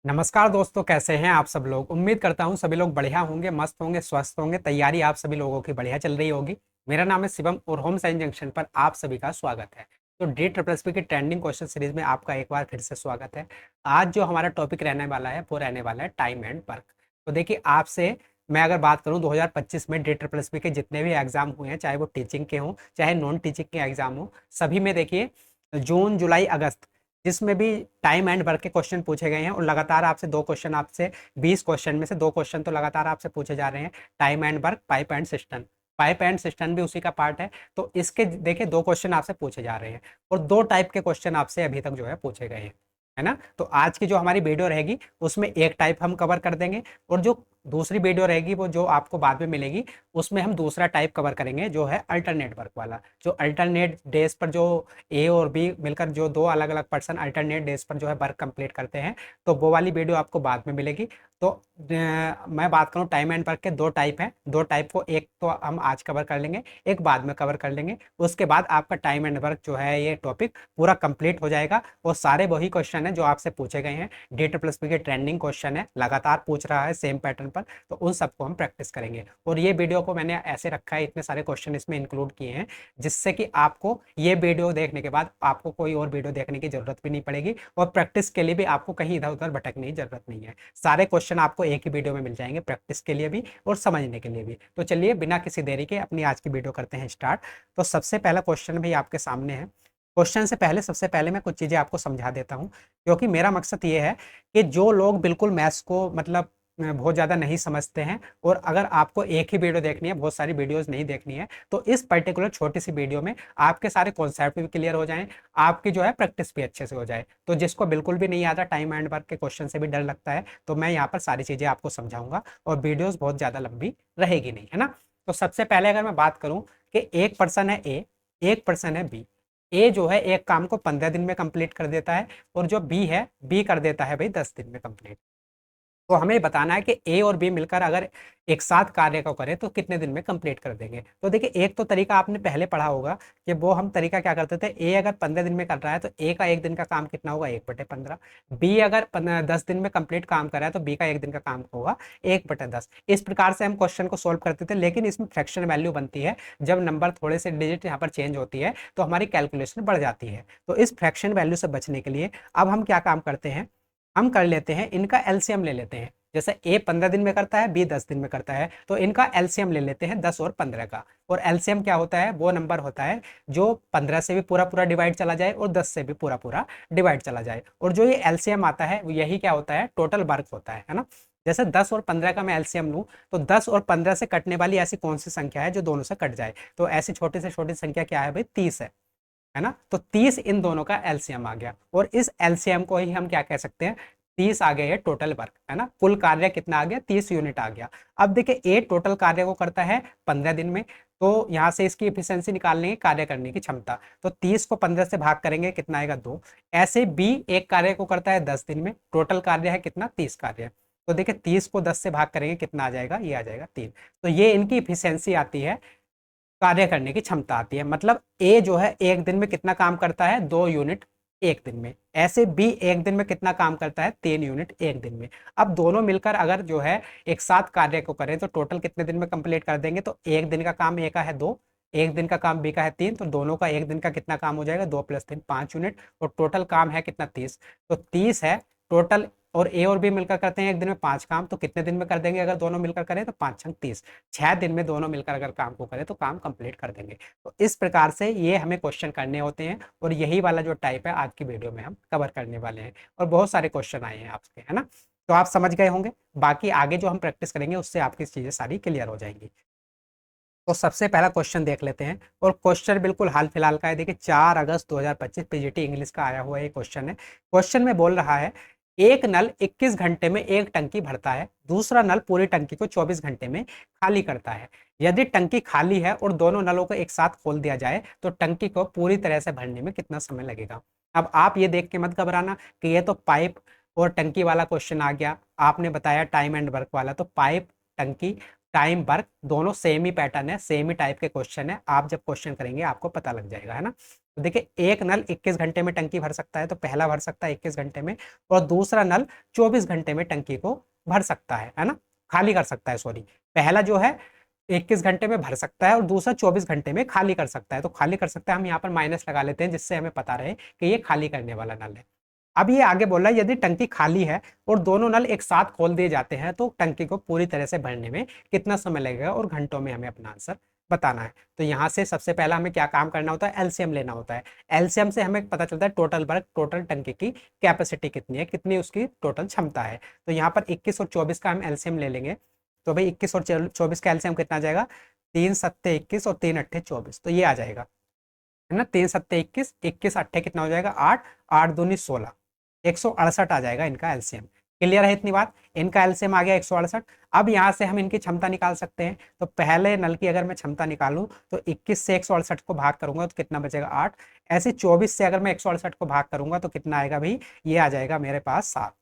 नमस्कार दोस्तों, कैसे हैं आप सब लोग। उम्मीद करता हूं सभी लोग बढ़िया होंगे, मस्त होंगे, स्वस्थ होंगे। तैयारी आप सभी लोगों की बढ़िया चल रही होगी। मेरा नाम है शिवम और होम साइंस जंक्शन पर आप सभी का स्वागत है। तो डी ट्रिपल एस पी की ट्रेंडिंग क्वेश्चन सीरीज में आपका एक बार फिर से स्वागत है। आज जो हमारा टॉपिक रहने वाला है वो रहने वाला है टाइम एंड वर्क। तो देखिए, आपसे मैं अगर बात करूं 2025 में डी ट्रिपल एस पी के जितने भी एग्जाम हुए हैं, चाहे वो टीचिंग के हों चाहे नॉन टीचिंग के एग्जाम हो, सभी में देखिए जून जुलाई अगस्त जिसमें भी टाइम एंड वर्क के क्वेश्चन पूछे गए हैं। और लगातार आपसे दो क्वेश्चन, आपसे 20 क्वेश्चन में से दो क्वेश्चन तो लगातार आपसे पूछे जा रहे हैं। Time and work, pipe and system. Pipe and system भी उसी का पार्ट है। तो इसके देखिए दो क्वेश्चन आपसे पूछे जा रहे हैं और दो टाइप के क्वेश्चन आपसे अभी तक जो है पूछे गए हैं, है ना। तो आज की जो हमारी वीडियो रहेगी उसमें एक टाइप हम कवर कर देंगे और जो दूसरी वीडियो रहेगी वो जो आपको बाद में मिलेगी उसमें हम दूसरा टाइप कवर करेंगे, जो है अल्टरनेट वर्क वाला। जो अल्टरनेट डेज पर जो ए और बी मिलकर जो दो अलग अलग पर्सन अल्टरनेट डेज पर जो है वर्क कंप्लीट करते हैं, तो वो वाली वीडियो आपको बाद में मिलेगी। तो मैं बात करूं टाइम एंड वर्क के दो टाइप हैं। दो टाइप को एक तो हम आज कवर कर लेंगे, एक बाद में कवर कर लेंगे। उसके बाद आपका टाइम एंड वर्क जो है ये टॉपिक पूरा कंप्लीट हो जाएगा और सारे वही क्वेश्चन है जो आपसे पूछे गए हैं। डी ट्रिपल के ट्रेंडिंग क्वेश्चन है, लगातार पूछ रहा है सेम पैटर्न पर, तो उन सबको हम प्रैक्टिस करेंगे। और ये वीडियो को मैंने ऐसे रखा है, इतने सारे क्वेश्चन इसमें इंक्लूड किए हैं जिससे कि आपको ये वीडियो देखने के बाद आपको कोई और वीडियो देखने की जरूरत भी नहीं पड़ेगी और प्रैक्टिस के लिए भी आपको कहीं इधर उधर भटकने की जरूरत नहीं है। सारे क्वेश्चन आपको एक ही वीडियो में मिल जाएंगे, प्रैक्टिस के लिए भी और समझने के लिए भी। तो चलिए बिना किसी देरी के अपनी आज की वीडियो करते हैं स्टार्ट। तो सबसे पहला क्वेश्चन भी आपके सामने है। क्वेश्चन से पहले सबसे पहले मैं कुछ चीजें आपको समझा देता हूं, क्योंकि मेरा मकसद ये है कि जो लोग बिल्कुल मैथ्स को मतलब बहुत ज़्यादा नहीं समझते हैं, और अगर आपको एक ही वीडियो देखनी है, बहुत सारी वीडियोस नहीं देखनी है, तो इस पर्टिकुलर छोटी सी वीडियो में आपके सारे कॉन्सेप्ट भी क्लियर हो जाएं, आपकी जो है प्रैक्टिस भी अच्छे से हो जाए। तो जिसको बिल्कुल भी नहीं आता, टाइम एंड वर्क के क्वेश्चन से भी डर लगता है, तो मैं यहाँ पर सारी चीज़ें आपको समझाऊंगा और वीडियोज़ बहुत ज़्यादा लंबी रहेगी नहीं, है ना। तो सबसे पहले अगर मैं बात करूँ कि एक पर्सन है ए, एक पर्सन है बी। ए जो है एक काम को 15 दिन में कंप्लीट कर देता है और जो बी है, बी कर देता है भाई 10 दिन में कंप्लीट। तो हमें बताना है कि ए और बी मिलकर अगर एक साथ कार्य को करें तो कितने दिन में कंप्लीट कर देंगे। तो देखिए, एक तो तरीका आपने पहले पढ़ा होगा कि वो हम तरीका क्या करते थे, ए अगर 15 दिन में कर रहा है तो ए का एक दिन का काम कितना होगा, 1/15। बी अगर 10 दिन में कंप्लीट काम कर रहा है तो बी का एक दिन का काम होगा 1/10। इस प्रकार से हम क्वेश्चन को सोल्व करते थे, लेकिन इसमें फ्रैक्शन वैल्यू बनती है। जब नंबर थोड़े से डिजिट यहाँ पर चेंज होती है तो हमारी कैलकुलेशन बढ़ जाती है। तो इस फ्रैक्शन वैल्यू से बचने के लिए अब हम क्या काम करते हैं, हम कर लेते हैं इनका एलसीएम ले लेते हैं। जैसे ए 15 दिन में करता है, बी 10 दिन में करता है, तो इनका एलसीएम ले लेते हैं 10 और 15 का। और एलसीएम क्या होता है, वो नंबर होता है जो 15 से भी पूरा पूरा डिवाइड चला जाए और 10 से भी पूरा पूरा डिवाइड चला जाए। और जो ये एलसीएम आता है यही क्या होता है, टोटल वर्क होता है ना। जैसे 10 और 15 का मैं एलसीएम लूं तो 10 और 15 से कटने वाली ऐसी कौन सी संख्या है जो दोनों से कट जाए, तो ऐसी छोटी से छोटी संख्या क्या है भाई, 30 है ना। तो 30 इन दोनों का एलसीएम आ गया और इस एलसीएम को ही हम क्या कह सकते हैं, 30 आ गया ये टोटल वर्क, है ना। कुल कार्य कितना आ गया, 30 यूनिट आ गया। अब देखिए, ए टोटल कार्य को करता है 15 दिन में, तो यहाँ से इसकी एफिशिएंसी निकाल लेंगे, कार्य करने की क्षमता। तो 30 को 15 से भाग करेंगे, कितना आएगा, 2। ऐसे बी एक कार्य को करता है 10 दिन में, टोटल कार्य है कितना, 30 कार्य। तो देखिए 30 को 10 से भाग करेंगे, कितना आ जाएगा, ये आ जाएगा 3। तो ये इनकी इफिशियंसी आती है, कार्य करने की क्षमता आती है। मतलब ए जो है एक दिन में कितना काम करता है, 2 यूनिट एक दिन में। ऐसे बी एक दिन में कितना काम करता है, 3 यूनिट एक दिन में। अब दोनों मिलकर अगर जो है एक साथ कार्य को करें तो टोटल कितने दिन में कंप्लीट कर देंगे, तो एक दिन का काम ए का है 2, एक दिन का काम बी का है 3, तो दोनों का एक दिन का कितना काम हो जाएगा, 2 + 3 5 यूनिट। और टोटल काम है कितना, 30। तो 30 है टोटल। और ए और बी मिलकर करते हैं एक दिन में 5 काम, तो कितने दिन में कर देंगे अगर दोनों मिलकर करें, तो 5×6 = 30। 6 दिन में दोनों मिलकर अगर काम को करें तो काम कंप्लीट कर देंगे। तो इस प्रकार से ये हमें क्वेश्चन करने होते हैं और यही वाला जो टाइप है आज की वीडियो में हम कवर करने वाले हैं। और बहुत सारे क्वेश्चन आए हैं आपके, है ना। तो आप समझ गए होंगे, बाकी आगे जो हम प्रैक्टिस करेंगे उससे आपकी चीजें सारी क्लियर हो जाएंगी। तो सबसे पहला क्वेश्चन देख लेते हैं और क्वेश्चन बिल्कुल हाल फिलहाल का है। देखिए 4 अगस्त 2025 पीजीटी इंग्लिश का आया हुआ ये क्वेश्चन है। क्वेश्चन में बोल रहा है, एक नल 21 घंटे में एक टंकी भरता है, दूसरा नल पूरी टंकी को 24 घंटे में खाली करता है। यदि टंकी खाली है और दोनों नलों को एक साथ खोल दिया जाए तो टंकी को पूरी तरह से भरने में कितना समय लगेगा। अब आप ये देख के मत घबराना कि ये तो पाइप और टंकी वाला क्वेश्चन आ गया, आपने बताया टाइम एंड वर्क वाला। तो पाइप, टंकी, टाइम, वर्क दोनों सेम ही पैटर्न है, सेम ही टाइप के क्वेश्चन है। आप जब क्वेश्चन करेंगे आपको पता लग जाएगा, है ना। तो देखिए एक नल 21 घंटे में टंकी भर सकता है, तो पहला भर सकता है 21 घंटे में, और दूसरा नल 24 घंटे में टंकी को भर सकता है ना, खाली कर सकता है, सॉरी। पहला जो है 21 घंटे में भर सकता है और दूसरा 24 घंटे में खाली कर सकता है। तो खाली कर सकता है, हम यहाँ पर माइनस लगा लेते हैं जिससे हमें पता रहे कि ये खाली करने वाला नल है। अब ये आगे बोल रहा है यदि टंकी खाली है और दोनों नल एक साथ खोल दिए जाते हैं तो टंकी को पूरी तरह से भरने में कितना समय लगेगा और घंटों में हमें अपना आंसर बताना है। तो यहाँ से सबसे पहला हमें क्या काम करना होता है, एलसीएम लेना होता है। एलसीएम से हमें पता चलता है टोटल वर्क, टोटल टंकी की कैपेसिटी कितनी है, कितनी उसकी टोटल क्षमता है। तो यहाँ पर 21 और 24 का हम एलसीएम ले लेंगे। तो भाई 21 और 24 का एलसीएम कितना आ जाएगा, 3 सत्ते 21 और 3 अट्ठे 24, तो ये आ जाएगा है ना। 3 सत्ते 21, 21 अट्ठे कितना हो जाएगा 8, 8 दूनी 16, 168 आ जाएगा इनका एलसीएम। क्लियर है इतनी बात, इनका एलसीएम आ गया 168। अब यहाँ से हम इनकी क्षमता निकाल सकते हैं। तो पहले नल की अगर मैं क्षमता निकालूं तो 21 से 168 को भाग करूंगा तो कितना बचेगा 8। ऐसे 24 से अगर मैं 168 को भाग करूंगा तो कितना आएगा भाई, ये आ जाएगा मेरे पास 7,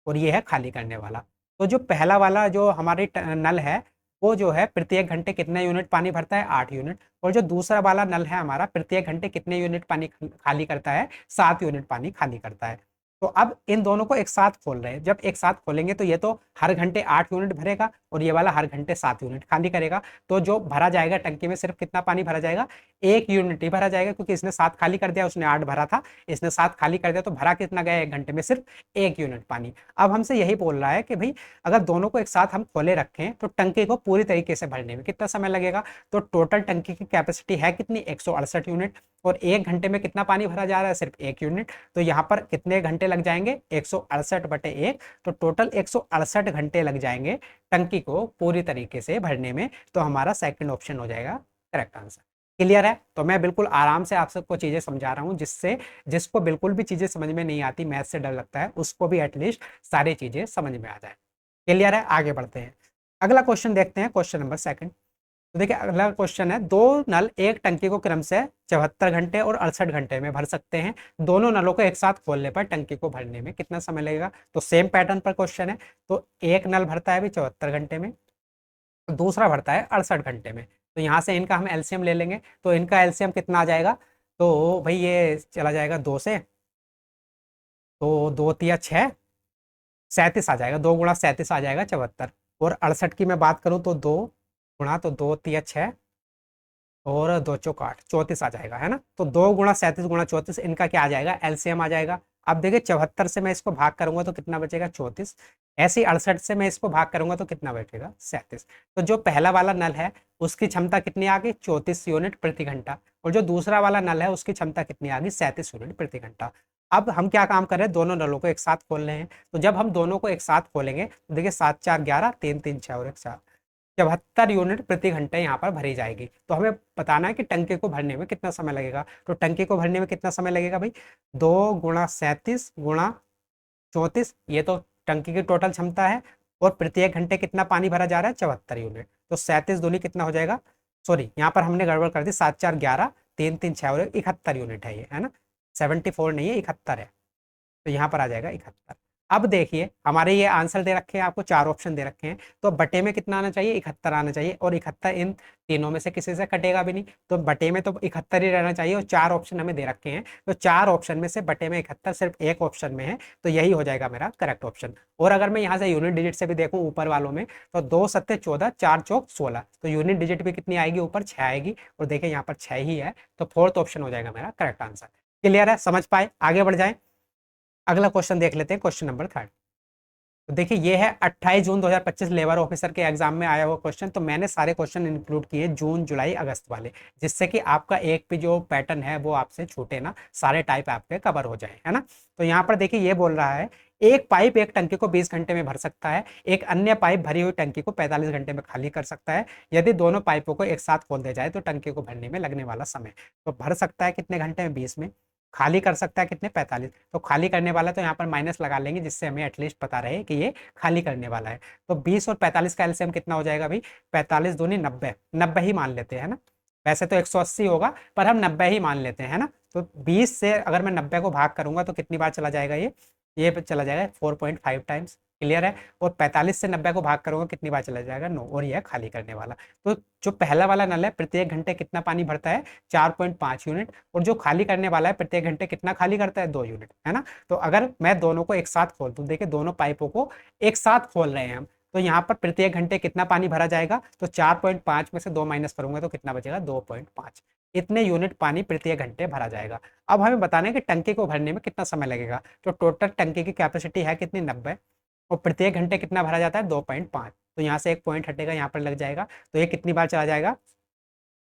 और ये है खाली करने वाला। तो जो पहला वाला जो हमारी नल है वो जो है प्रत्येक घंटे कितने यूनिट पानी भरता है, 8 यूनिट। और जो दूसरा वाला नल है हमारा प्रत्येक घंटे कितने यूनिट पानी खाली करता है, 7 यूनिट पानी खाली करता है। तो अब इन दोनों को एक साथ खोल रहे हैं, जब एक साथ खोलेंगे तो ये तो हर घंटे 8 यूनिट भरेगा और ये वाला हर घंटे 7 यूनिट खाली करेगा। तो जो भरा जाएगा टंकी में सिर्फ कितना पानी भरा जाएगा, 1 यूनिट ही भरा जाएगा, क्योंकि इसने 7 खाली कर दिया, उसने 8 भरा था, इसने 7 खाली कर दिया, तो भरा कितना गया एक घंटे में, सिर्फ 1 यूनिट पानी। अब हमसे यही बोल रहा है कि भाई अगर दोनों को एक साथ हम खोले रखें तो टंकी को पूरी तरीके से भरने में कितना समय लगेगा। तो टोटल टंकी की कैपेसिटी है कितनी, 168 यूनिट, और 1 घंटे में कितना पानी भरा जा रहा है, सिर्फ 1 यूनिट। तो यहाँ पर कितने घंटे लग जाएंगे, 168/1, तो टोटल 168 घंटे लग जाएंगे टंकी को पूरी तरीके से भरने में। तो हमारा सेकंड ऑप्शन हो जाएगा करेक्ट आंसर। क्लियर है। तो मैं बिल्कुल आराम से आप सबको चीजें समझा रहा हूं, जिससे जिसको बिल्कुल भी चीजें समझ में नहीं आती, मैथ से डर लगता है, उसको भी एटलीस्ट सारी चीजें समझ में आ जाए। क्लियर है, आगे बढ़ते हैं। अगला क्वेश्चन देखते हैं, क्वेश्चन नंबर 2। तो देखिए अगला क्वेश्चन है, दो नल एक टंकी को क्रम से 74 घंटे और 68 घंटे में भर सकते हैं। दोनों नलों को एक साथ खोलने पर टंकी को भरने में कितना समय लगेगा। तो सेम पैटर्न पर क्वेश्चन है। तो एक नल भरता है भी 74 घंटे में, दूसरा भरता है 68 घंटे में। तो यहाँ से इनका हम एलसीएम ले लेंगे। तो इनका एलसीएम कितना आ जाएगा, तो भाई ये चला जाएगा 2 से, तो 2 तिया 6, 37 आ जाएगा, 2 गुणा 37 आ जाएगा 74। और 68 की मैं बात करूँ तो 2 गुणा, तो 2 तिया 6 और 2 चौक 8, 34 आ जाएगा, है ना। तो 2 गुणा 37 गुणा 34 इनका क्या आ जाएगा, एलसीएम आ जाएगा। अब देखिए 74 से मैं इसको भाग करूंगा तो कितना बचेगा 34। ऐसे ही 68 से मैं इसको भाग करूंगा तो कितना बचेगा 37। तो जो पहला वाला नल है उसकी क्षमता कितनी आ गई, 34 यूनिट प्रति घंटा, और जो दूसरा वाला नल है उसकी क्षमता कितनी आ गई, 37 यूनिट प्रति घंटा। अब हम क्या काम कर रहे हैं, दोनों नलों को एक साथ खोल रहे हैं। तो जब हम दोनों को एक साथ खोलेंगे तो देखिए 7 4 11, 3 3 6 और 1 4, 74 यूनिट प्रति घंटे यहाँ पर भरी जाएगी। तो हमें बताना है कि टंकी को भरने में कितना समय लगेगा। तो टंकी को भरने में कितना समय लगेगा भाई, 2 गुणा 37 गुणा 34, ये तो टंकी की टोटल क्षमता है, और प्रत्येक घंटे कितना पानी भरा जा रहा है, 74 यूनिट। तो 37 दूनी कितना हो जाएगा, सॉरी यहाँ पर हमने गड़बड़ कर दी, 7 4 11, 3 3 6 और 71 यूनिट है ये, है ना। 74 नहीं है, 71 है। तो यहाँ पर आ जाएगा 71। अब देखिए हमारे ये आंसर दे रखे हैं, आपको 4 ऑप्शन दे रखे हैं। तो बटे में कितना आना चाहिए, 71 आना चाहिए, और 71 इन तीनों में से किसी से कटेगा भी नहीं, तो बटे में तो 71 ही रहना चाहिए। और 4 ऑप्शन हमें दे रखे हैं, तो 4 ऑप्शन में से बटे में 71 सिर्फ एक ऑप्शन में है, तो यही हो जाएगा मेरा करेक्ट ऑप्शन। और अगर मैं यहाँ से यूनिट डिजिट से भी देखूँ ऊपर वालों में, तो 2 सत्ते 14, 4 चौक 16, तो यूनिट डिजिट भी कितनी आएगी, ऊपर 6 आएगी, और देखिए यहाँ पर 6 ही है। तो फोर्थ ऑप्शन हो जाएगा मेरा करेक्ट आंसर। क्लियर है, समझ पाए, आगे बढ़ जाए। अगला क्वेश्चन देख लेते हैं, क्वेश्चन नंबर 3। तो देखिए ये है 28 जून 2025 लेबर ऑफिसर के एग्जाम में आया हुआ क्वेश्चन। तो मैंने सारे क्वेश्चन इंक्लूड किए जून जुलाई अगस्त वाले, जिससे कि आपका एक भी जो पैटर्न है वो आपसे छूटे ना, सारे टाइप आपके कवर हो जाए, है ना। तो यहाँ पर देखिए ये बोल रहा है, एक पाइप एक टंकी को 20 घंटे में भर सकता है, एक अन्य पाइप भरी हुई टंकी को 45 घंटे में खाली कर सकता है। यदि दोनों पाइपों को एक साथ खोल दिया जाए तो टंकी को भरने में लगने वाला समय, तो भर सकता है कितने घंटे में, 20 में, खाली कर सकता है कितने, 45। तो खाली करने वाला तो यहाँ पर माइनस लगा लेंगे, जिससे हमें एटलीस्ट पता रहे कि ये खाली करने वाला है। तो 20 और 45 का एलसीएम कितना हो जाएगा भाई, 45 दूनी 90, 90 ही मान लेते हैं ना। वैसे तो 180 होगा, पर हम 90 ही मान लेते हैं ना। तो 20 से अगर मैं 90 को भाग करूंगा तो कितनी बार चला जाएगा ये चला जाएगा 4.5 टाइम्स, क्लियर है। और 45 से 90 को भाग करूंगा कितनी बार चला जाएगा, 9, और यह है खाली करने वाला। तो जो पहला वाला नल है प्रत्येक घंटे कितना पानी भरता है, 4.5 यूनिट, और जो खाली करने वाला है प्रत्येक घंटे कितना खाली करता है, 2 यूनिट, है ना। तो अगर मैं दोनों को एक साथ खोल दूं, देखिए दोनों पाइपों को एक साथ खोल रहे हैं हम, तो यहाँ पर प्रत्येक घंटे कितना पानी भरा जाएगा, तो 4.5 में से 2 माइनस करूंगा तो कितना बचेगा, 2.5। इतने यूनिट पानी प्रत्येक घंटे भरा जाएगा। अब हमें बताना है कि टंकी को भरने में कितना समय लगेगा। तो टोटल टंकी की कैपेसिटी है कितनी, 90, और प्रत्येक घंटे कितना भरा जाता है, 2.5। तो यहाँ से एक पॉइंट हटेगा, यहाँ पर लग जाएगा, तो ये कितनी बार चला जाएगा,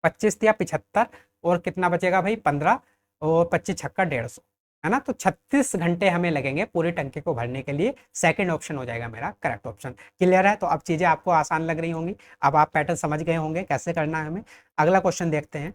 25 या 75, और कितना बचेगा भाई, 15, और 25 छक्का 150, है ना। तो 36 घंटे हमें लगेंगे पूरी टंकी को भरने के लिए। सेकंड ऑप्शन हो जाएगा मेरा करेक्ट ऑप्शन। क्लियर है। तो अब चीजें आपको आसान लग रही होंगी, अब आप पैटर्न समझ गए होंगे कैसे करना है हमें। अगला क्वेश्चन देखते हैं।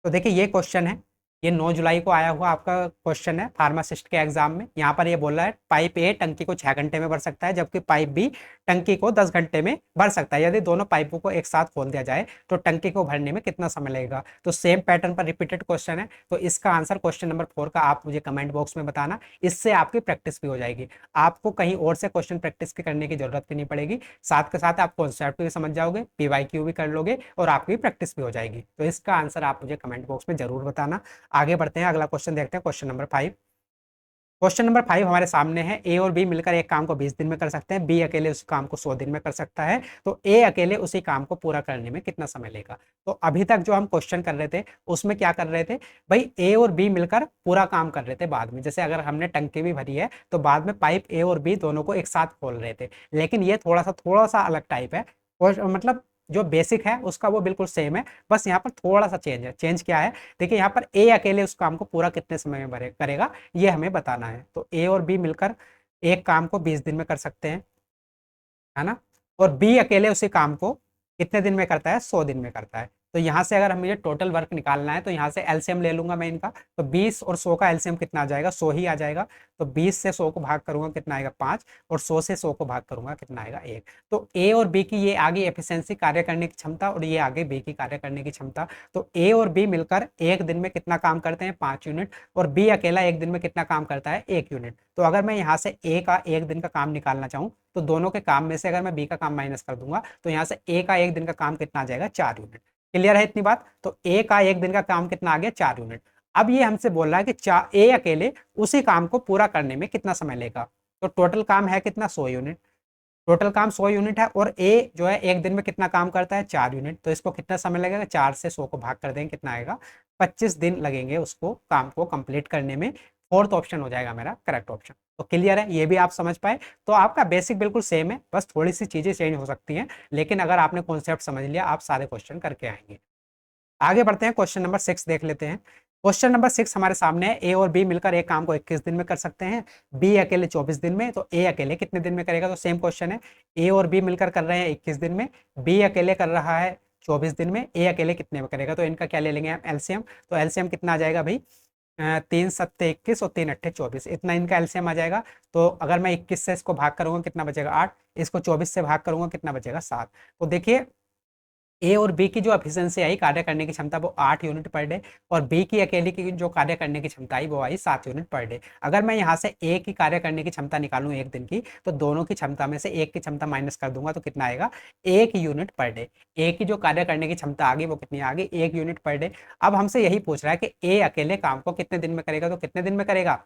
तो देखिए ये क्वेश्चन है, ये 9 जुलाई को आया हुआ आपका क्वेश्चन है फार्मासिस्ट के एग्जाम में। यहाँ पर ये बोल रहा है पाइप ए टंकी को 6 घंटे में भर सकता है, जबकि पाइप बी टंकी को 10 घंटे में भर सकता है। यदि दोनों पाइपों को एक साथ खोल दिया जाए तो टंकी को भरने में कितना समय लगेगा। तो सेम पैटर्न पर रिपीटेड क्वेश्चन है, तो इसका आंसर क्वेश्चन नंबर 4 का आप मुझे कमेंट बॉक्स में बताना। इससे आपकी प्रैक्टिस भी हो जाएगी, आपको कहीं और से क्वेश्चन प्रैक्टिस की करने की जरूरत भी नहीं पड़ेगी। साथ के साथ आप कॉन्सेप्ट भी समझ जाओगे, PYQ भी कर लोगे, और आपकी प्रैक्टिस भी हो जाएगी। तो इसका आंसर आप मुझे कमेंट बॉक्स में जरूर बताना। आगे बढ़ते हैं, अगला क्वेश्चन देखते हैं, क्वेश्चन नंबर 5। क्वेश्चन नंबर 5 हमारे सामने है, ए और बी मिलकर एक काम को 20 दिन में कर सकते हैं, बी अकेले उस काम को 100 दिन में कर सकता है, तो ए अकेले उसी काम को पूरा करने में कितना समय लेगा। तो अभी तक जो हम क्वेश्चन कर रहे थे उसमें क्या कर रहे थे भाई, ए और बी मिलकर पूरा काम कर रहे थे। बाद में जैसे अगर हमने टंकी भी भरी है तो बाद में पाइप ए और बी दोनों को एक साथ खोल रहे थे, लेकिन ये थोड़ा सा अलग टाइप है। मतलब जो बेसिक है उसका वो बिल्कुल सेम है, बस यहाँ पर थोड़ा सा चेंज है। चेंज क्या है, देखिए यहाँ पर ए अकेले उस काम को पूरा कितने समय में करेगा, ये हमें बताना है। तो ए और बी मिलकर एक काम को 20 दिन में कर सकते हैं, है ना, और बी अकेले उसी काम को कितने दिन में करता है, 100 दिन में करता है। तो यहाँ से अगर हमें टोटल वर्क निकालना है तो यहाँ से एलसीएम ले लूंगा मैं इनका, तो 20 और 100 का एलसीएम कितना आ जाएगा, 100 ही आ जाएगा। तो 20 से 100 को भाग करूंगा कितना आएगा, 5, और 100 से 100 को भाग करूंगा कितना आएगा, 1। तो ए और बी की ये आगे एफिशिएंसी कार्य करने की क्षमता, और ये आगे बी की कार्य करने की क्षमता। तो ए और बी मिलकर एक दिन में कितना काम करते हैं, 5 यूनिट, और बी अकेला एक दिन में कितना काम करता है, 1 यूनिट। तो अगर मैं यहाँ से ए का एक दिन का काम निकालना चाहूँ तो दोनों के काम में से अगर मैं बी का काम माइनस कर दूंगा तो यहाँ से ए का एक दिन का काम कितना आ जाएगा, 4 यूनिट। क्लियर है इतनी बात। तो ए का एक दिन का काम कितना आ गया, 4 यूनिट। अब ये हमसे बोल रहा है कि ए अकेले उसी काम को पूरा करने में कितना समय लेगा। तो टोटल काम है कितना, 100 यूनिट। टोटल काम 100 यूनिट है, और ए जो है एक दिन में कितना काम करता है, 4 यूनिट। तो इसको कितना समय लगेगा, 4 से 100 को भाग कर देंगे कितना आएगा, 25 दिन लगेंगे उसको काम को कंप्लीट करने में। फोर्थ ऑप्शन हो जाएगा मेरा करेक्ट ऑप्शन। तो क्लियर है, ये भी आप समझ पाए। तो आपका बेसिक बिल्कुल सेम है, बस थोड़ी सी चीजें चेंज हो सकती हैं, लेकिन अगर आपने कॉन्सेप्ट समझ लिया आप सारे क्वेश्चन करके आएंगे। आगे बढ़ते हैं, क्वेश्चन नंबर 6 देख लेते हैं। क्वेश्चन नंबर 6 हमारे सामने है, ए और बी मिलकर एक काम को 21 दिन में कर सकते हैं, बी अकेले 24 दिन में, तो ए अकेले कितने दिन में करेगा। तो सेम क्वेश्चन है, ए और बी मिलकर कर रहे हैं 21 दिन में, बी अकेले कर रहा है 24 दिन में, ए अकेले कितने में करेगा। तो इनका क्या ले लेंगे हम, एलसीएम। तो एलसीएम कितना आ जाएगा भाई, 3 सत्ते 21 और 3 अट्ठे 24, इतना इनका एलसीएम आ जाएगा। तो अगर मैं 21 से इसको भाग करूंगा कितना बचेगा, 8, इसको 24 से भाग करूंगा कितना बचेगा, 7। तो देखिए ए और बी की जो एफिशिएंसी आई कार्य करने की क्षमता वो 8 यूनिट पर डे, और बी की अकेले की जो कार्य करने की क्षमता आई वो आई 7 यूनिट पर डे। अगर मैं यहाँ से ए की कार्य करने की क्षमता निकालूं एक दिन की, तो दोनों की क्षमता में से एक की क्षमता माइनस कर दूंगा तो कितना आएगा, 1 यूनिट पर डे। ए की जो कार्य करने की क्षमता आ गई वो कितनी आ गई, 1 यूनिट पर डे। अब हमसे यही पूछ रहा है कि ए अकेले काम को कितने दिन में करेगा। तो कितने दिन में करेगा,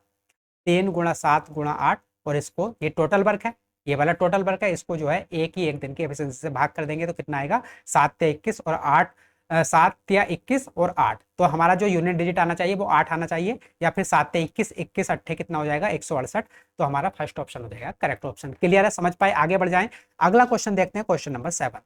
3 गुणा 7 गुणा 8, और इसको ये टोटल वर्क है, ये वाला टोटल वर्क है, इसको जो है एक ही एक दिन की एफिशिएंसी से भाग कर देंगे तो कितना आएगा, 7 या 21 और 8, 7 या 21 और 8। तो हमारा जो यूनिट डिजिट आना चाहिए वो 8 आना चाहिए, या फिर 7 या 21, 21 अट्ठे कितना हो जाएगा, 168। तो हमारा फर्स्ट ऑप्शन हो जाएगा करेक्ट ऑप्शन। क्लियर है, समझ पाए। आगे बढ़ जाएं, अगला क्वेश्चन देखते हैं, क्वेश्चन नंबर 7।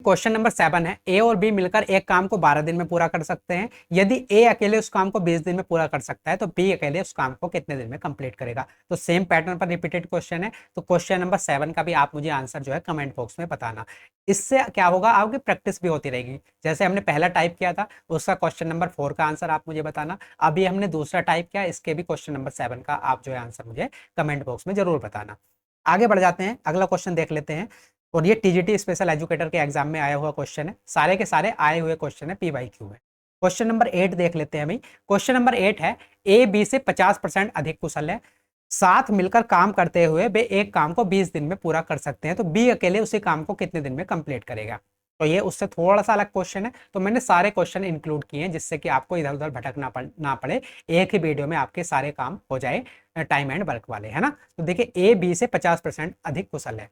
क्वेश्चन नंबर 7 है, ए और बी मिलकर एक काम को 12 दिन में पूरा कर सकते हैं, यदि ए अकेले उस काम को 20 दिन में पूरा कर सकता है तो बी अकेले उस काम को कितने दिन में कंप्लीट करेगा। तो सेम पैटर्न पर रिपीटेड क्वेश्चन है। तो क्वेश्चन नंबर 7 का भी आप मुझे आंसर जो है कमेंट बॉक्स में बताना। इससे क्या होगा, आपकी प्रैक्टिस भी होती रहेगी। जैसे हमने पहला टाइप किया था उसका क्वेश्चन नंबर 4 का आंसर आप मुझे बताना, अभी हमने दूसरा टाइप किया, इसके भी क्वेश्चन नंबर 7 का आप जो है आंसर मुझे कमेंट बॉक्स में जरूर बताना। आगे बढ़ जाते हैं, अगला क्वेश्चन देख लेते हैं, और ये टीजीटी स्पेशल एजुकेटर के एग्जाम में आया हुआ क्वेश्चन है, सारे के सारे आए हुए क्वेश्चन है PYQ में। क्वेश्चन नंबर 8 देख लेते हैं भाई। क्वेश्चन नंबर 8 है, ए बी से 50% अधिक कुशल है, साथ मिलकर काम करते हुए वे एक काम को 20 दिन में पूरा कर सकते हैं, तो बी अकेले उसी काम को कितने दिन में कंप्लीट करेगा। तो ये उससे थोड़ा सा अलग क्वेश्चन है, तो मैंने सारे क्वेश्चन इंक्लूड किए हैं जिससे कि आपको इधर उधर भटकना ना पड़े, एक ही वीडियो में आपके सारे काम हो जाए टाइम एंड वर्क वाले, है ना। तो देखिए ए बी से 50% अधिक कुशल है,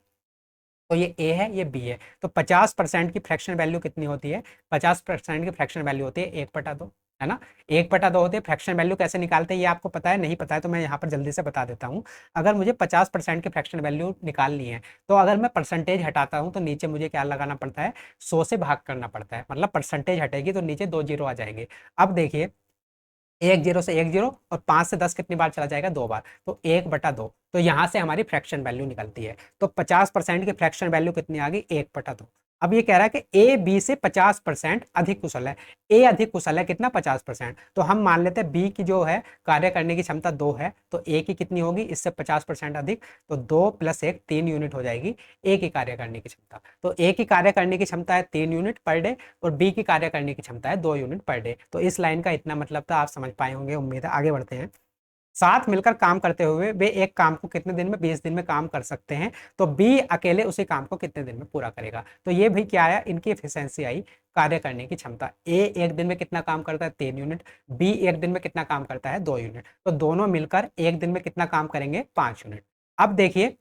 तो ये ए है ये बी है, तो 50% की फ्रैक्शन वैल्यू कितनी होती है, 50% की फ्रैक्शन वैल्यू होती है 1/2, है ना। 1/2 होती है। फ्रैक्शन वैल्यू कैसे निकालते हैं ये आपको पता है, नहीं पता है तो मैं यहाँ पर जल्दी से बता देता हूँ। अगर मुझे 50% की फ्रैक्शन वैल्यू निकालनी है, तो अगर मैं परसेंटेज हटाता हूँ तो नीचे मुझे क्या लगाना पड़ता है, 100 से भाग करना पड़ता है, मतलब परसेंटेज हटेगी तो नीचे 2 जीरो आ जाएंगे। अब देखिए 1 0 से 1 0 और 5 से 10 कितनी बार चला जाएगा, 2 बार, तो 1/2, तो यहाँ से हमारी फ्रैक्शन वैल्यू निकलती है। तो 50% की फ्रैक्शन वैल्यू कितनी आ गई, 1/2। अब ये कह रहा है कि ए बी से 50% अधिक कुशल है। ए अधिक कुशल है कितना, 50%, तो हम मान लेते हैं बी की जो है कार्य करने की क्षमता 2 है, तो ए की कितनी होगी इससे 50% अधिक, तो 2 + 1 3 यूनिट हो जाएगी ए की कार्य करने की क्षमता। तो ए की कार्य करने की क्षमता है 3 यूनिट पर डे और बी की कार्य करने की क्षमता है 2 यूनिट पर डे। तो इस लाइन का इतना मतलब था, आप समझ पाए होंगे, उम्मीद है। आगे बढ़ते हैं। साथ मिलकर काम करते हुए वे एक काम को कितने दिन में, 20 दिन में काम कर सकते हैं, तो बी अकेले उसी काम को कितने दिन में पूरा करेगा। तो ये भी क्या आया, इनकी एफिशिएंसी आई, कार्य करने की क्षमता। ए एक दिन में कितना काम करता है, 3 यूनिट, बी एक दिन में कितना काम करता है, 2 यूनिट, तो दोनों मिलकर एक दिन में कितना काम करेंगे, 5 यूनिट। अब देखिए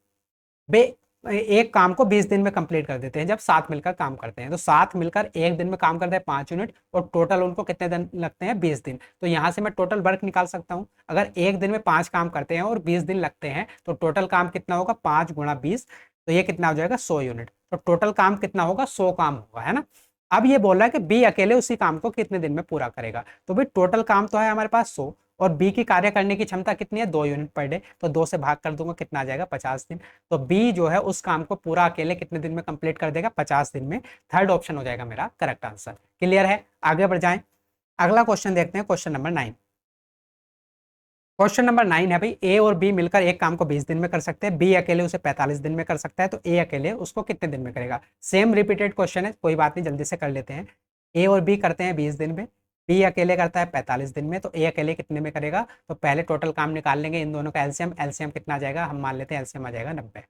वे एक काम को 20 दिन में कंप्लीट कर देते हैं जब साथ मिलकर काम करते हैं, तो साथ मिलकर एक दिन में काम करते हैं 5 यूनिट और टोटल उनको कितने दिन लगते हैं, 20 दिन। तो यहाँ से मैं टोटल वर्क निकाल सकता हूँ, अगर एक दिन में 5 काम करते हैं और 20 दिन लगते हैं तो टोटल काम कितना होगा, 5 × 20, तो ये कितना हो जाएगा, 100 यूनिट। तो टोटल काम कितना होगा, 100 काम होगा, है ना। अब ये बोल रहा है कि बी अकेले उसी काम को कितने दिन में पूरा करेगा, तो भाई टोटल काम तो है हमारे पास 100 और बी की कार्य करने की क्षमता कितनी है, 2 यूनिट पर डे, तो 2 से भाग कर दूंगा, कितना आ जाएगा, 50 दिन। तो बी जो है उस काम को पूरा अकेले कितने दिन में कंप्लीट कर देगा, 50 दिन में। थर्ड ऑप्शन हो जाएगा मेरा करेक्ट आंसर। क्लियर है, आगे बढ़ जाएं। अगला क्वेश्चन देखते हैं, क्वेश्चन नंबर 9। क्वेश्चन नंबर 9 है भाई, ए और बी मिलकर एक काम को 20 दिन में कर सकते हैं, बी अकेले उसे 45 दिन में कर सकता है, तो ए अकेले उसको कितने दिन में करेगा। सेम रिपीटेड क्वेश्चन है, कोई बात नहीं, जल्दी से कर लेते हैं। ए और बी करते हैं 20 दिन में, बी अकेले करता है 45 दिन में, तो ए अकेले कितने में करेगा। तो पहले टोटल काम निकाल लेंगे, इन दोनों का एलसीएम, एलसीएम कितना आ जाएगा, हम मान लेते हैं एलसीएम आ जाएगा 90,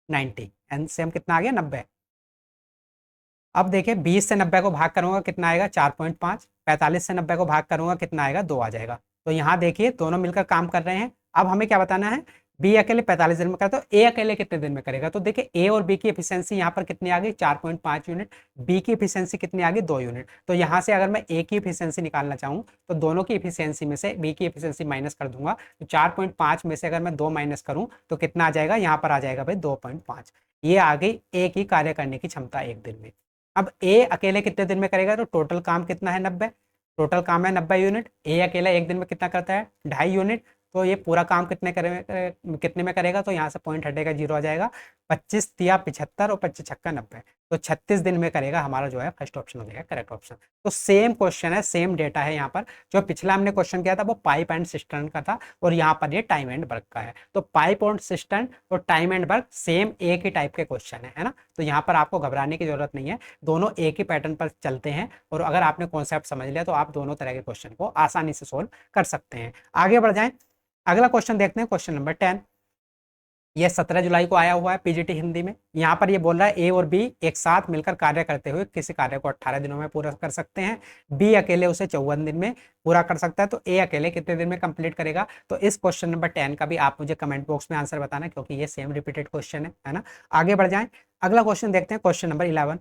90, एलसीएम कितना आ गया, 90। अब देखिए 20 से 90 को भाग करूंगा कितना आएगा, 4.5, 45 से 90 को भाग करूंगा कितना आएगा, 2 आ जाएगा। तो यहाँ देखिए दोनों मिलकर काम कर रहे हैं। अब हमें क्या बताना है, बी अकेले 45 दिन में करता है, तो ए अकेले कितने दिन में करेगा। तो देखिए ए और बी की एफिशिएंसी यहाँ पर कितनी आ गई, 4.5 यूनिट, बी की एफिशिएंसी कितनी आ गई, 2 यूनिट। तो यहाँ से अगर मैं ए की एफिशिएंसी निकालना चाहूँ तो दोनों की एफिशिएंसी में से बी की एफिशिएंसी माइनस कर दूंगा, तो 4.5 में से अगर मैं 2 माइनस करूँ तो कितना आ जाएगा, यहाँ पर आ जाएगा भाई 2.5। ये आ गई ए की कार्य करने की क्षमता एक दिन में। अब ए अकेले कितने दिन में करेगा, तो टोटल काम कितना है, 90, टोटल काम है 90 यूनिट। ए अकेला एक दिन में कितना करता है, 2.5 यूनिट, तो ये पूरा काम कितने में करेगा, तो यहाँ से पॉइंट हटेगा, 0 आ जाएगा। 25 तिया 75 और 25 छक्का 90, तो 36 दिन में करेगा, हमारा जो है फर्स्ट ऑप्शन हो जाएगा करेक्ट ऑप्शन। तो सेम क्वेश्चन है, सेम डेटा है यहाँ पर। जो पिछला हमने क्वेश्चन किया था वो पाइप एंड सिस्टर्न का था और यहाँ पर ये टाइम एंड वर्क का है। तो पाइप एंड सिस्टर्न और टाइम एंड वर्क सेम एक ही टाइप के क्वेश्चन है ना। तो यहाँ पर आपको घबराने की जरूरत नहीं है, दोनों एक ही पैटर्न पर चलते हैं और अगर आपने कॉन्सेप्ट समझ लिया तो आप दोनों तरह के क्वेश्चन को आसानी से सोल्व कर सकते हैं। आगे बढ़ जाएं, अगला क्वेश्चन देखते हैं, क्वेश्चन नंबर 10। ये 17 जुलाई को आया हुआ है पीजीटी हिंदी में। यहाँ पर ये बोल रहा है ए और बी एक साथ मिलकर कार्य करते हुए किसी कार्य को 18 दिनों में पूरा कर सकते हैं, बी अकेले उसे 54 दिन में पूरा कर सकता है, तो ए अकेले कितने दिन में कंप्लीट करेगा। तो इस क्वेश्चन नंबर 10 का भी आप मुझे कमेंट बॉक्स में आंसर बताना, क्योंकि ये सेम रिपीटेड क्वेश्चन है ना। आगे बढ़ जाएं, अगला क्वेश्चन देखते हैं, क्वेश्चन नंबर 11।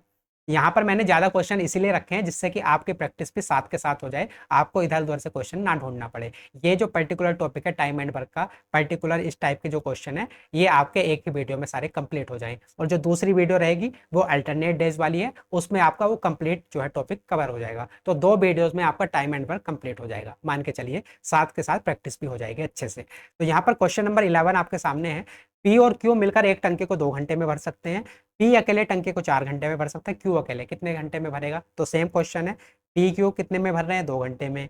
यहाँ पर मैंने ज्यादा क्वेश्चन इसीलिए रखे हैं जिससे कि आपकी प्रैक्टिस भी साथ के साथ हो जाए, आपको इधर उधर से क्वेश्चन ना ढूंढना पड़े। ये जो पर्टिकुलर टॉपिक है टाइम एंड वर्क का, पर्टिकुलर इस टाइप के जो क्वेश्चन है ये आपके एक ही वीडियो में सारे कंप्लीट हो जाए, और जो दूसरी वीडियो रहेगी वो अल्टरनेट डेज वाली है, उसमें आपका वो कंप्लीट जो है टॉपिक कवर हो जाएगा। तो 2 वीडियोज में आपका टाइम एंड वर्क कंप्लीट हो जाएगा, मान के चलिए, साथ के साथ प्रैक्टिस भी हो जाएगी अच्छे से। तो यहाँ पर क्वेश्चन नंबर 11 आपके सामने है, पी और क्यू मिलकर एक टंकी को 2 घंटे में भर सकते हैं, पी अकेले टंकी को 4 घंटे में भर सकता है, क्यू अकेले कितने घंटे में भरेगा। तो सेम क्वेश्चन है, पी क्यू कितने में भर रहे हैं, 2 घंटे में,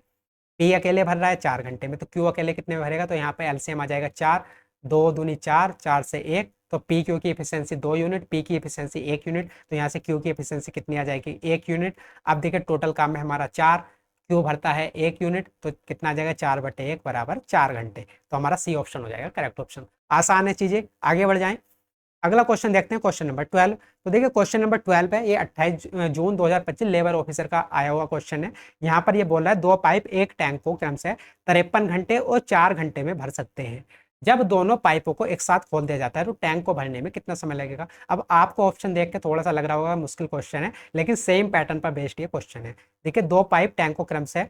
पी अकेले भर रहा है 4 घंटे में, तो क्यू अकेले कितने में भरेगा। तो यहाँ पे एलसीएम आ जाएगा 4, 2 दूनी 4, 4 से 1, तो पी क्यू की एफिशिएंसी 2 यूनिट, पी की एफिशिएंसी 1 यूनिट, तो यहाँ से क्यू की एफिशिएंसी कितनी आ जाएगी, 1 यूनिट। अब देखिए टोटल काम है हमारा 4, Q भरता है 1 यूनिट, तो कितना आ जाएगा 4/1 बराबर 4 घंटे। तो हमारा सी ऑप्शन हो जाएगा करेक्ट ऑप्शन। आसान है चीजें, आगे बढ़ जाएं। अगला क्वेश्चन देखते हैं, क्वेश्चन नंबर 12। तो देखिए क्वेश्चन नंबर 12 है, ये 28 जून 2025 लेबर ऑफिसर का आया हुआ क्वेश्चन है। यहाँ पर ये बोल रहा है 2 पाइप एक टैंक को क्रम से 53 घंटे और 4 घंटे में भर सकते हैं। जब दोनों पाइपों को एक साथ खोल दिया जाता है तो टैंक को भरने में कितना समय लगेगा। अब आपको ऑप्शन देख के थोड़ा सा लग रहा होगा मुश्किल क्वेश्चन है, लेकिन सेम पैटर्न पर बेस्ड ये क्वेश्चन है। देखिए 2 पाइप टैंक को क्रम से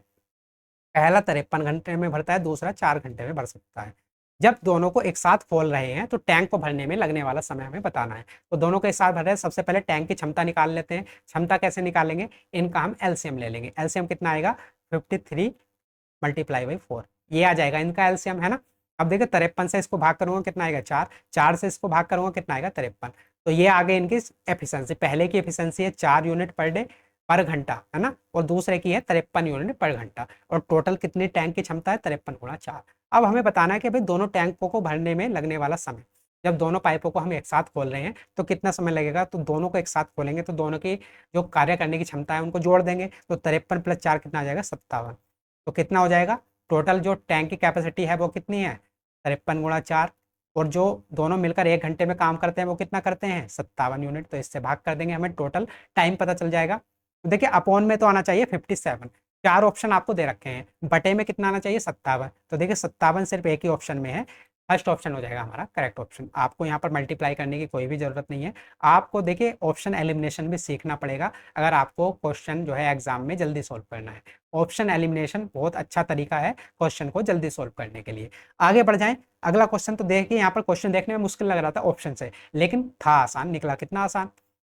पहला 53 घंटे में भरता है, दूसरा 4 घंटे में भर सकता है। जब दोनों को एक साथ खोल रहे हैं तो टैंक को भरने में लगने वाला समय हमें बताना है। तो दोनों को एक साथ भर रहे हैं, सबसे पहले टैंक की क्षमता निकाल लेते हैं। क्षमता कैसे निकालेंगे, इनका हम एलसीएम ले लेंगे। एलसीएम कितना आएगा 53 × 4, ये आ जाएगा इनका एलसीएम, है ना। अब देखिए 53 से इसको भाग करूंगा कितना आएगा 4, 4 से इसको भाग करूंगा कितना आएगा 53। तो ये आ गई इनकी एफिशिएंसी। पहले की एफिशिएंसी है 4 यूनिट पर डे पर घंटा, है ना, और दूसरे की है 53 यूनिट पर घंटा। और टोटल कितनी टैंक की क्षमता है 53 × 4। अब हमें बताना है कि भाई दोनों टैंकों को भरने में लगने वाला समय। जब दोनों पाइपों को हम एक साथ खोल रहे हैं तो कितना समय लगेगा, तो दोनों को एक साथ खोलेंगे तो दोनों की जो कार्य करने की क्षमता है उनको जोड़ देंगे, तो 53 + 4 कितना आ जाएगा 57। तो कितना हो जाएगा टोटल जो टैंक की कैपेसिटी है वो कितनी है 53 × 4। और जो दोनों मिलकर 1 घंटे में काम करते हैं वो कितना करते हैं 57 यूनिट। तो इससे भाग कर देंगे, हमें टोटल टाइम पता चल जाएगा। तो देखिए अपॉन में तो आना चाहिए 57, 4 ऑप्शन आपको दे रखे हैं, बटे में कितना आना चाहिए 57। तो देखिए 57 सिर्फ एक ही ऑप्शन में है, फर्स्ट ऑप्शन हो जाएगा हमारा करेक्ट ऑप्शन। आपको यहाँ पर मल्टीप्लाई करने की कोई भी जरूरत नहीं है। आपको देखिए ऑप्शन एलिमिनेशन भी सीखना पड़ेगा अगर आपको क्वेश्चन जो है एग्जाम में जल्दी सॉल्व करना है। ऑप्शन एलिमिनेशन बहुत अच्छा तरीका है क्वेश्चन को जल्दी सॉल्व करने के लिए। आगे बढ़ जाएं। अगला क्वेश्चन तो देखिए यहाँ पर क्वेश्चन देखने में मुश्किल लग रहा था ऑप्शन से, लेकिन था आसान, निकला कितना आसान।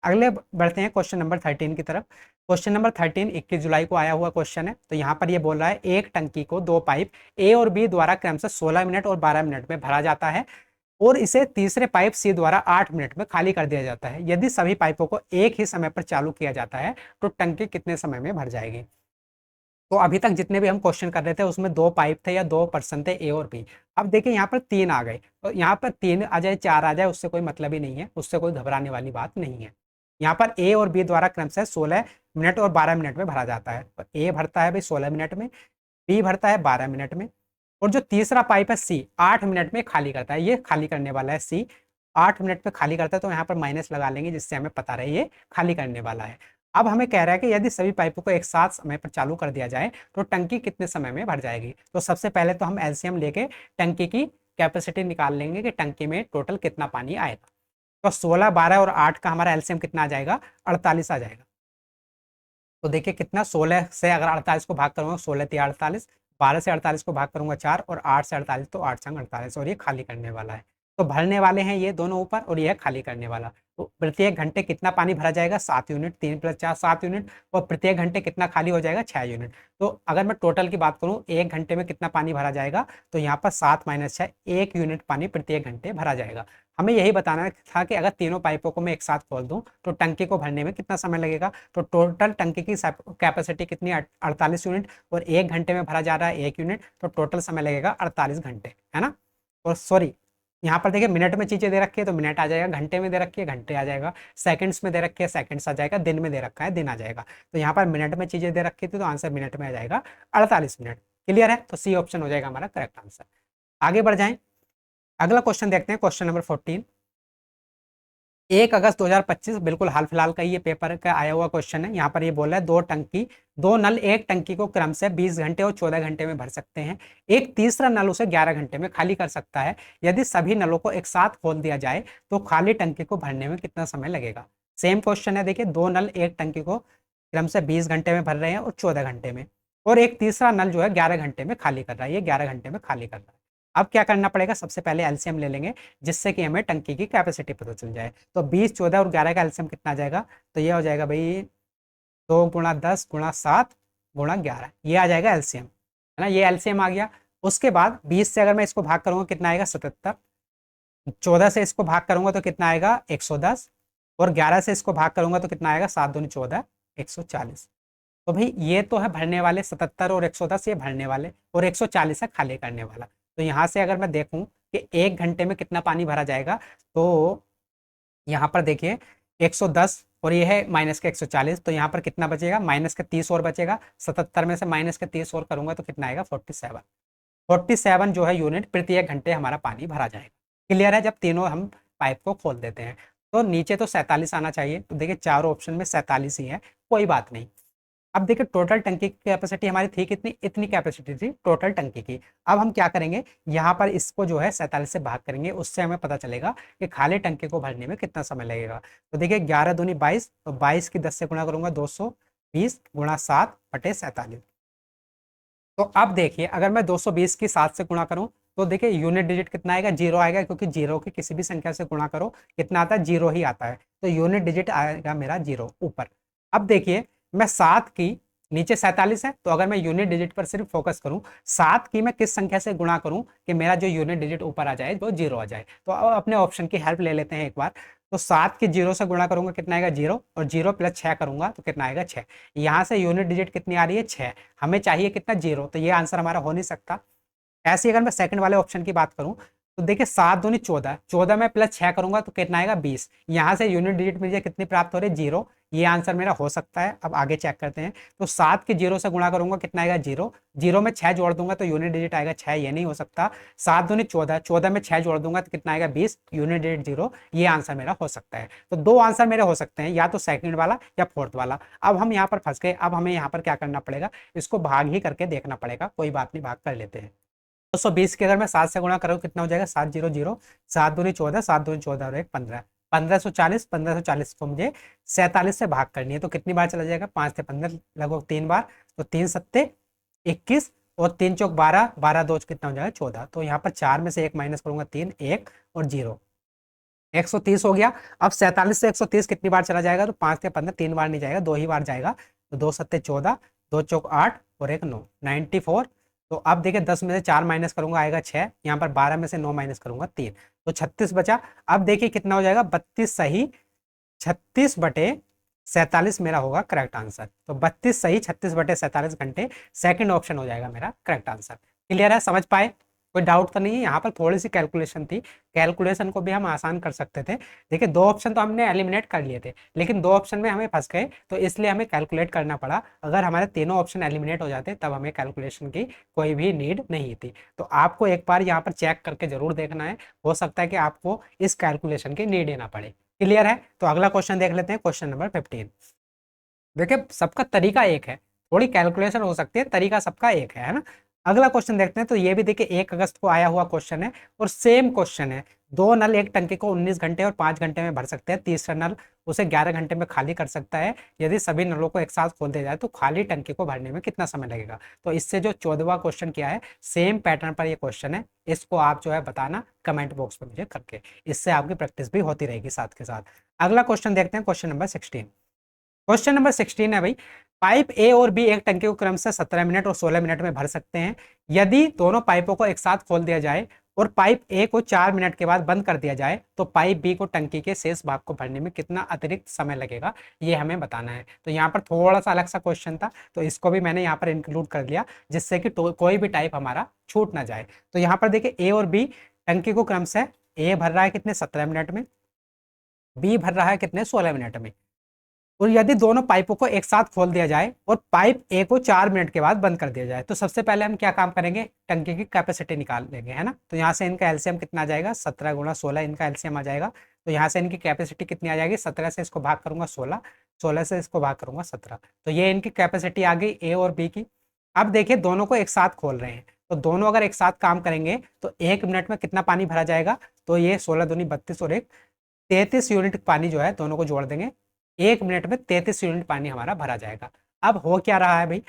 अगले बढ़ते हैं क्वेश्चन नंबर 13 की तरफ। क्वेश्चन नंबर 13 21 जुलाई को आया हुआ क्वेश्चन है। तो यहाँ पर ये बोल रहा है एक टंकी को 2 पाइप ए और बी द्वारा क्रम से 16 मिनट और 12 मिनट में भरा जाता है और इसे तीसरे पाइप सी द्वारा 8 मिनट में खाली कर दिया जाता है। यदि सभी पाइपों को एक ही समय पर चालू किया जाता है तो टंकी कितने समय में भर जाएगी। तो अभी तक जितने भी हम क्वेश्चन कर रहे थे उसमें 2 पाइप थे या 2 पर्सन थे ए और बी। अब देखिए यहाँ पर 3 आ गए, तो यहाँ पर 3 आ जाए 4 आ जाए उससे कोई मतलब ही नहीं है, उससे कोई घबराने वाली बात नहीं है। यहाँ पर ए और बी द्वारा क्रम से 16 मिनट और 12 मिनट में भरा जाता है। तो ए भरता है भाई 16 मिनट में, बी भरता है 12 मिनट में, और जो तीसरा पाइप है सी 8 मिनट में खाली करता है। ये खाली करने वाला है सी, 8 मिनट में खाली करता है, तो यहाँ पर माइनस लगा लेंगे जिससे हमें पता रहे ये खाली करने वाला है। अब हमें कह रहा है कि यदि सभी पाइपों को एक साथ समय पर चालू कर दिया जाए तो टंकी कितने समय में भर जाएगी। तो सबसे पहले तो हम एलसीएम लेके टंकी की कैपेसिटी निकाल लेंगे कि टंकी में टोटल कितना पानी आएगा। तो 16, 12 और 8 का हमारा एलसीएम कितना आ जाएगा 48 आ जाएगा। तो देखिए कितना 16 से अगर 48 को भाग करूंगा 16 × 48, 12 से 48 को भाग करूंगा 4 और 8 से 48 तो 8 संग 48, और ये खाली करने वाला है। तो भरने वाले हैं ये दोनों ऊपर और ये है खाली करने वाला। तो प्रत्येक घंटे कितना पानी भरा जाएगा 7 यूनिट, 3 + 4 7 यूनिट, और प्रत्येक घंटे कितना खाली हो जाएगा 6 यूनिट। तो अगर मैं टोटल की बात करूं 1 घंटे में कितना पानी भरा जाएगा, तो यहाँ पर 7 - 6 1 यूनिट पानी प्रत्येक घंटे भरा जाएगा। हमें यही बताना था कि अगर तीनों पाइपों को मैं एक साथ खोल दूं तो टंकी को भरने में कितना समय लगेगा। तो टोटल टंकी की कैपेसिटी कितनी 48 यूनिट, और 1 घंटे में भरा जा रहा है 1 यूनिट, तो टोटल समय लगेगा 48 घंटे, है ना। और सॉरी यहाँ पर देखिए मिनट में चीजें दे रखी है तो मिनट आ जाएगा, घंटे में दे रखी है घंटे आ जाएगा, सेकंड्स में दे रखी है सेकंड्स आ जाएगा, दिन में दे रखा है दिन आ जाएगा। तो यहाँ पर मिनट में चीजें दे रखी थी तो आंसर मिनट में आ जाएगा 48 मिनट। क्लियर है, तो सी ऑप्शन हो जाएगा हमारा करेक्ट आंसर। आगे बढ़ जाएं। अगला क्वेश्चन देखते हैं, क्वेश्चन नंबर 14। 1 अगस्त 2025 बिल्कुल हाल फिलहाल का ये पेपर का आया हुआ क्वेश्चन है। यहाँ पर ये बोला है दो नल एक टंकी को क्रम से 20 घंटे और 14 घंटे में भर सकते हैं। एक तीसरा नल उसे 11 घंटे में खाली कर सकता है। यदि सभी नलों को एक साथ खोल दिया जाए तो खाली टंकी को भरने में कितना समय लगेगा। सेम क्वेश्चन है, देखिए 2 नल एक टंकी को क्रम से 20 घंटे में भर रहे हैं और 14 घंटे में, और एक तीसरा नल जो है 11 घंटे में खाली कर रहा है, ये 11 घंटे में खाली कर रहा है। अब क्या करना पड़ेगा, सबसे पहले एलसीएम ले लेंगे जिससे कि हमें टंकी की कैपेसिटी पता चल जाए। तो 20, 14 और 11 का एलसीएम कितना आ जाएगा, तो ये हो जाएगा भाई 2 × 10 × 7 × 11, ये आ जाएगा एलसीएम, है ना। ये एलसीएम आ गया। उसके बाद 20 से अगर मैं इसको भाग करूंगा कितना आएगा 77, 14 से इसको भाग करूंगा तो कितना आएगा 110, और 11 से इसको भाग करूंगा तो कितना आएगा 7 दूनी 14 140। तो भाई ये तो है भरने वाले 77 और 110 ये भरने वाले, और 140 है खाली करने वाला। तो यहाँ से अगर मैं देखूं कि 1 घंटे में कितना पानी भरा जाएगा, तो यहाँ पर देखिए 110 और ये है माइनस के 140, तो यहाँ पर कितना बचेगा, माइनस के 30 और बचेगा। 77 में से माइनस के 30 और करूंगा तो कितना आएगा, 47। 47 जो है यूनिट प्रति 1 घंटे हमारा पानी भरा जाएगा। क्लियर है, जब तीनों हम पाइप को खोल देते हैं। तो नीचे तो 47 आना चाहिए, तो देखिए चारों ऑप्शन में 47 ही है, कोई बात नहीं। अब देखिए टोटल टंकी की कैपेसिटी हमारी थी कितनी, इतनी कैपेसिटी थी टोटल टंकी की। अब हम क्या करेंगे, यहाँ पर इसको जो है 47 से भाग करेंगे, उससे हमें पता चलेगा कि खाली टंकी को भरने में कितना समय लगेगा। तो देखिए 11 दूनी 22, तो 22 की 10 से गुणा करूंगा, 220 गुणा 7/47। तो अब देखिए अगर मैं 220 की 7 से गुणा करूं तो देखिए यूनिट डिजिट कितना आएगा, 0 आएगा, क्योंकि 0 की किसी भी संख्या से गुणा करो कितना आता है, 0 ही आता है। तो यूनिट डिजिट आएगा मेरा 0 ऊपर। अब देखिए मैं 7 की, नीचे 47 है, तो अगर मैं यूनिट डिजिट पर सिर्फ फोकस करूं, 7 की मैं किस संख्या से गुणा करूं कि मेरा जो यूनिट डिजिट ऊपर आ जाए वो 0 आ जाए। तो अब अपने ऑप्शन की हेल्प ले लेते हैं एक बार। तो 7 की 0 से गुणा करूंगा कितना आएगा, 0, और 0 प्लस 6 करूंगा तो कितना आएगा, 6। यहाँ से यूनिट डिजिट कितनी आ रही है, 6। हमें चाहिए कितना, 0, तो ये आंसर हमारा हो नहीं सकता। ऐसे ही अगर मैं सेकंड वाले ऑप्शन की बात करूं तो देखिए 7 दूनी 14, 14 में प्लस 6 करूंगा तो कितना आएगा, 20। यहाँ से यूनिट डिजिट मुझे कितनी प्राप्त हो रही है, 0। ये आंसर मेरा हो सकता है। अब आगे चेक करते हैं। तो 7 के 0 से गुणा करूंगा कितना आएगा, 0, 0 में 6 जोड़ दूंगा तो यूनिट डिजिट आएगा 6, ये नहीं हो सकता। 7 दूनी 14, 14 में 6 जोड़ दूंगा तो कितना आएगा, 20, यूनिट डिजिट 0, ये आंसर मेरा हो सकता है। तो दो आंसर मेरे हो सकते हैं, या तो सेकंड वाला या फोर्थ वाला। अब हम यहाँ पर फंस गए, अब हमें यहाँ पर क्या करना पड़ेगा, इसको भाग ही करके देखना पड़ेगा, कोई बात नहीं, भाग कर लेते हैं। 220 के अगर मैं 7 से गुणा करूँ कितना हो जाएगा, 700, 7 दूनी 14, 7 दूनी 14 और 1 15, 1540। 1540 को मुझे 47 से भाग करनी है, तो कितनी बार चला जाएगा, 5 से 15 लगभग 3 बार, तो 3 सत्ते 21 और 3 चौक 12, 12 दो कितना हो जाएगा, 14। तो यहाँ पर 4 में से 1 माइनस करूंगा, 3, 1 और 0, 130 हो गया। अब 47 से 130 कितनी बार चला जाएगा, तो 5 से 15 3 बार नहीं जाएगा, 2 ही बार जाएगा। तो 2 सत्ते 14, 2 चौक 8 और 1 9, 94। तो अब देखिए 10 में से 4 माइनस करूंगा आएगा 6, यहाँ पर 12 में से 9 माइनस करूंगा 3, तो 36 बचा। अब देखिए कितना हो जाएगा, 32 सही 36/47 मेरा होगा करेक्ट आंसर। तो 32 सही 36/47 घंटे सेकंड ऑप्शन हो जाएगा मेरा करेक्ट आंसर। क्लियर है, समझ पाए, कोई डाउट तो नहीं है। यहाँ पर थोड़ी सी कैलकुलेशन थी, कैलकुलेशन को भी हम आसान कर सकते थे। देखिए 2 ऑप्शन तो हमने एलिमिनेट कर लिए थे, लेकिन 2 ऑप्शन में हमें फंस गए, तो इसलिए हमें कैलकुलेट करना पड़ा। अगर हमारे तीनों ऑप्शन एलिमिनेट हो जाते तब हमें कैलकुलेशन की कोई भी नीड नहीं थी। तो आपको एक बार यहाँ पर चेक करके जरूर देखना है, हो सकता है कि आपको इस कैलकुलेशन की नीड ही ना पड़े। क्लियर है, तो अगला क्वेश्चन देख लेते हैं, क्वेश्चन नंबर 15। देखिए सबका तरीका एक है, थोड़ी कैलकुलेशन हो सकती है, तरीका सबका एक है ना। अगला क्वेश्चन देखते हैं। तो ये भी देखिए 1 अगस्त को आया हुआ क्वेश्चन है और सेम क्वेश्चन है। 2 नल एक टंकी को 19 घंटे और 5 घंटे में भर सकते हैं, तीसरा नल उसे 11 घंटे में खाली कर सकता है। यदि सभी नलों को एक साथ खोल दिया जाए तो खाली टंकी को भरने में कितना समय लगेगा। तो इससे जो 14वां क्वेश्चन किया है, सेम पैटर्न पर ये क्वेश्चन है, इसको आप जो है बताना कमेंट बॉक्स में मुझे करके, इससे आपकी प्रैक्टिस भी होती रहेगी साथ के साथ। अगला क्वेश्चन देखते हैं, क्वेश्चन नंबर 16। क्वेश्चन नंबर 16 है भाई, पाइप ए और बी एक टंकी को क्रम से 17 मिनट और 16 मिनट में भर सकते हैं। यदि दोनों पाइपों को एक साथ खोल दिया जाए और पाइप ए को 4 मिनट के बाद बंद कर दिया जाए तो पाइप बी को टंकी के शेष भाग को भरने में कितना अतिरिक्त समय लगेगा, ये हमें बताना है। तो यहाँ पर थोड़ा सा अलग सा क्वेश्चन था, तो इसको भी मैंने यहाँ पर इंक्लूड कर लिया, जिससे कि कोई भी टाइप हमारा छूट ना जाए। तो यहाँ पर देखिए ए और बी टंकी को क्रम से, ए भर रहा है कितने, 17 मिनट में, बी भर रहा है कितने, 16 मिनट में। और यदि दोनों पाइपों को एक साथ खोल दिया जाए और पाइप ए को 4 मिनट के बाद बंद कर दिया जाए, तो सबसे पहले हम क्या काम करेंगे, टंकी की कैपेसिटी निकाल लेंगे, है ना। तो यहाँ से इनका एलसीएम कितना आ जाएगा, 17 गुणा 16 इनका एलसीएम आ जाएगा। तो यहाँ से इनकी कैपेसिटी कितनी आ जाएगी, 17 से इसको भाग करूंगा 16, 16 से इसको भाग करूंगा 17, तो ये इनकी कैपेसिटी आ गई ए और बी की। अब देखिए दोनों को एक साथ खोल रहे हैं, तो दोनों अगर एक साथ काम करेंगे तो 1 मिनट में कितना पानी भरा जाएगा, तो ये 16 दूनी 32 और 1 33 यूनिट पानी जो है, दोनों को जोड़ देंगे, 1 मिनट में 33 यूनिट पानी हमारा भरा जाएगा। अब हो क्या रहा है भाई,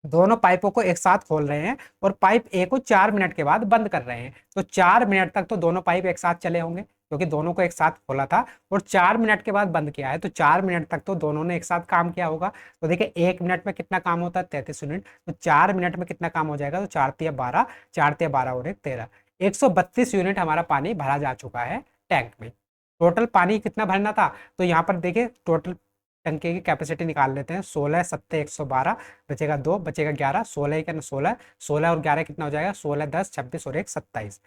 दोनों पाइपों को एक साथ खोल रहे हैं और पाइप ए को 4 मिनट के बाद बंद कर रहे हैं। तो 4 मिनट तक तो दोनों पाइप एक साथ चले होंगे, क्योंकि दोनों को एक साथ खोला था और 4 मिनट के बाद बंद किया है, तो 4 मिनट तक तो दोनों ने एक साथ काम किया होगा। तो देखिए 1 मिनट में कितना काम होता है, 33 यूनिट, तो 4 मिनट में कितना काम हो जाएगा, तो 4 तिया 12, 4 तिया 12 और 1 13, 132 यूनिट हमारा पानी भरा जा चुका है टैंक में। टोटल पानी कितना भरना था, तो यहाँ पर देखिए टोटल टंकी की कैपेसिटी निकाल लेते हैं, 16 सत्ते 112, बचेगा 2, बचेगा 11, 16 का 16, 16 और 11 कितना हो जाएगा, 16 10 26 और 1 27।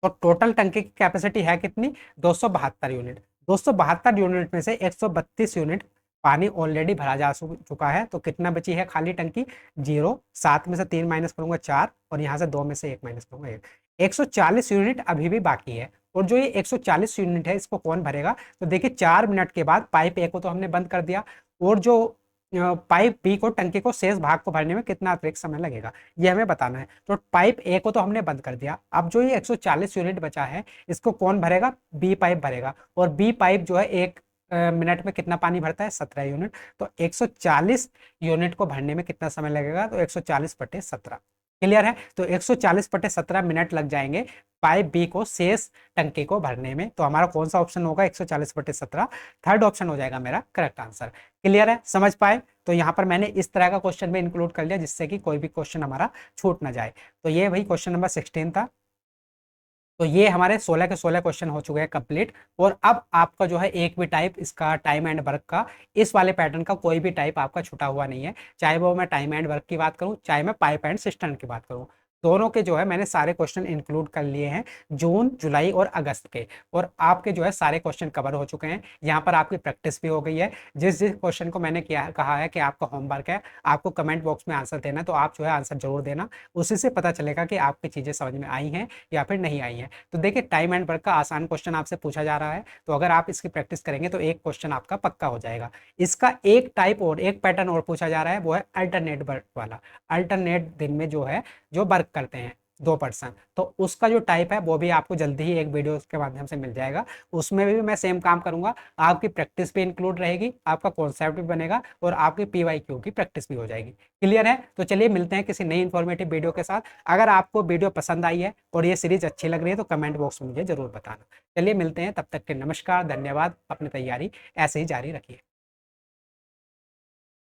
तो टोटल टंकी की कैपेसिटी है कितनी, 272 यूनिट। 272 यूनिट में से 132 यूनिट पानी ऑलरेडी भरा जा चुका है, तो कितना बची है खाली टंकी? 0। 7 में से 3 माइनस करूंगा 4, और यहाँ से 2 में से 1 माइनस करूंगा 1। 140 यूनिट अभी भी बाकी है, और जो ये 140 यूनिट है इसको कौन भरेगा? तो देखिए 4 मिनट के बाद पाइप ए को तो हमने बंद कर दिया, और जो पाइप बी को, टंकी को, शेष भाग को भरने में कितना अतिरिक्त समय लगेगा ये हमें बताना है। तो पाइप ए को तो हमने बंद कर दिया, अब जो ये 140 यूनिट बचा है इसको कौन भरेगा? बी पाइप भरेगा। और बी पाइप जो है 1 मिनट में कितना पानी भरता है? 17 यूनिट। तो 140 यूनिट को भरने में कितना समय लगेगा? तो 140/17। क्लियर है? तो 140/17 मिनट लग जाएंगे पाइप बी को शेष टंकी को भरने में। तो हमारा कौन सा ऑप्शन होगा? 140/17 थर्ड ऑप्शन हो जाएगा मेरा करेक्ट आंसर। क्लियर है? समझ पाए? तो यहाँ पर मैंने इस तरह का क्वेश्चन भी इंक्लूड कर लिया जिससे कि कोई भी क्वेश्चन हमारा छूट ना जाए। तो ये वही क्वेश्चन नंबर 16 था। तो ये हमारे 16 के 16 क्वेश्चन हो चुके हैं कंप्लीट। और अब आपका जो है एक भी टाइप इसका टाइम एंड वर्क का, इस वाले पैटर्न का कोई भी टाइप आपका छुटा हुआ नहीं है, चाहे वो मैं टाइम एंड वर्क की बात करूं, चाहे मैं पाइप एंड सिस्टम की बात करूं। दोनों के जो है मैंने सारे क्वेश्चन इंक्लूड कर लिए हैं जून, जुलाई और अगस्त के, और आपके जो है सारे क्वेश्चन कवर हो चुके हैं। यहाँ पर आपकी प्रैक्टिस भी हो गई है। जिस जिस क्वेश्चन को मैंने किया कहा है कि आपका होमवर्क है, आपको कमेंट बॉक्स में आंसर देना, तो आप जो है आंसर जरूर देना, उसी से पता चलेगा कि आपकी चीज़ें समझ में आई हैं या फिर नहीं आई हैं। तो देखिए टाइम एंड वर्क का आसान क्वेश्चन आपसे पूछा जा रहा है, तो अगर आप इसकी प्रैक्टिस करेंगे तो एक क्वेश्चन आपका पक्का हो जाएगा। इसका एक टाइप और एक पैटर्न और पूछा जा रहा है, वो है अल्टरनेट वर्क वाला। अल्टरनेट दिन में जो है जो वर्क करते हैं 2%, तो उसका जो टाइप है वो भी आपको जल्दी ही एक वीडियो के माध्यम से मिल जाएगा। उसमें भी मैं सेम काम करूंगा, आपकी प्रैक्टिस भी इंक्लूड रहेगी, आपका कॉन्सेप्ट भी बनेगा, और आपकी PYQ की प्रैक्टिस भी हो जाएगी। क्लियर है? तो चलिए मिलते हैं किसी नई इन्फॉर्मेटिव वीडियो के साथ। अगर आपको वीडियो पसंद आई है और ये सीरीज अच्छी लग रही है तो कमेंट बॉक्स में मुझे जरूर बताना। चलिए मिलते हैं, तब तक के नमस्कार, धन्यवाद। अपनी तैयारी ऐसे ही जारी रखिए।